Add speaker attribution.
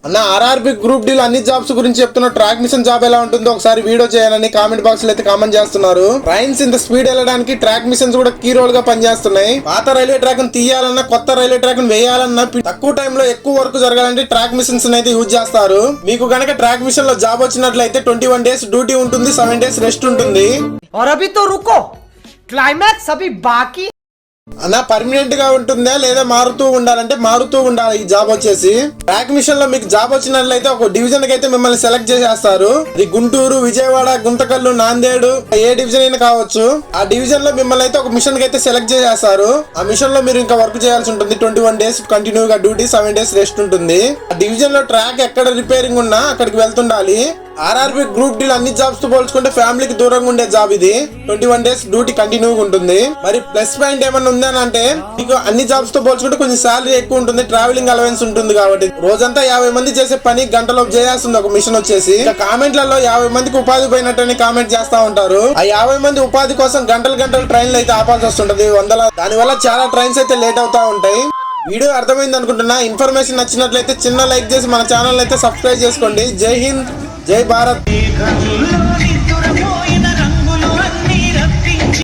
Speaker 1: అన్న RRB group deal అన్ని jobs గురించి చెప్తున్న ట్రాక్ మిషన్ జాబ్ ఎలా ఉంటుందో ఒకసారి వీడియో చేయాలని కామెంట్ బాక్స్ లో అయితే కామెంట్ చేస్తున్నారు. ట్రైన్స్ ఇంత స్పీడ్ వెళ్ళడానికి ట్రాక్ మిషన్స్ కూడా కీ రోల్ గా పనిచేస్తున్నాయి. పాత రైల్వే ట్రాక్ ను తీయాలన్నా కొత్త రైల్వే ట్రాక్ ను వేయాలన్నా తక్కువ టైంలో ఎక్కువ వర్క్ జరగాలంటే ట్రాక్ మిషన్స్ అయితే యూజ్ చేస్తారు. మీకు గనక ట్రాక్ మిషన్ లో జాబ్ వచ్చినట్లయితే 21 days డ్యూటీ ఉంటుంది, 7 days రెస్ట్ ఉంటుంది.
Speaker 2: క్లైమాక్స్ అభి బాకీ
Speaker 1: అన్న పర్మనెంట్ గా ఉంటుందా లేదా మారుతూ ఉండాలంటే మారుతూ ఉండాలి. ఈ జాబ్ వచ్చేసి ట్రాక్ మిషన్ లో మీకు జాబ్ వచ్చినట్లయితే ఒక డివిజన్ కి అయితే మిమ్మల్ని సెలెక్ట్ చేసేస్తారు. ఇది గుంటూరు, విజయవాడ, గుంతకల్లు, నాందేడు ఏ డివిజన్ అయినా కావచ్చు. ఆ డివిజన్ లో మిమ్మల్ని అయితే ఒక మిషన్ కి అయితే సెలెక్ట్ చేసేస్తారు. ఆ మిషన్ లో మీరు ఇంకా వర్క్ చేయాల్సి ఉంటుంది. 21 days కంటిన్యూ గా డ్యూటీ, 7 days రెస్ట్ ఉంటుంది. ఆ డివిజన్ లో ట్రాక్ ఎక్కడ రిపేరింగ్ ఉన్నా అక్కడికి వెళ్తుండాలి. ఆర్ఆర్బి గ్రూప్ డీల్ అన్ని జాబ్స్ తో పోల్చుకుంటే ఫ్యామిలీకి దూరంగా ఉండే జాబ్ ఇది. 21 days డ్యూటీ కంటిన్యూగా ఉంటుంది. మరి ప్లస్ పాయింట్ ఏమన్నా ఉందని అంటే మీకు అన్ని జాబ్స్ తో పోల్చుకుంటే కొంచెం శాలరీ ఎక్కువ ఉంటుంది, ట్రావెలింగ్ అలవెన్స్ ఉంటుంది. కాబట్టి రోజంతా 50 మంది చేసే పని గంటలో చేయాల్సింది ఒక మిషన్ వచ్చేసి. కామెంట్లలో 50 మందికి ఉపాధి పోయినట్టని కామెంట్ చేస్తా ఉంటారు. ఆ 50 మంది ఉపాధి కోసం గంటలు ట్రైన్లు అయితే ఆపాల్సి వస్తుంటది, దానివల్ల చాలా ట్రైన్స్ అయితే లేట్ అవుతా ఉంటాయి. వీడియో అర్థమైంది అనుకుంటున్నా. ఇన్ఫర్మేషన్ నచ్చినట్లయితే చిన్న లైక్ చేసి మన ఛానల్ అయితే సబ్స్క్రైబ్ చేసుకోండి. జై హింద్, జై భారత్.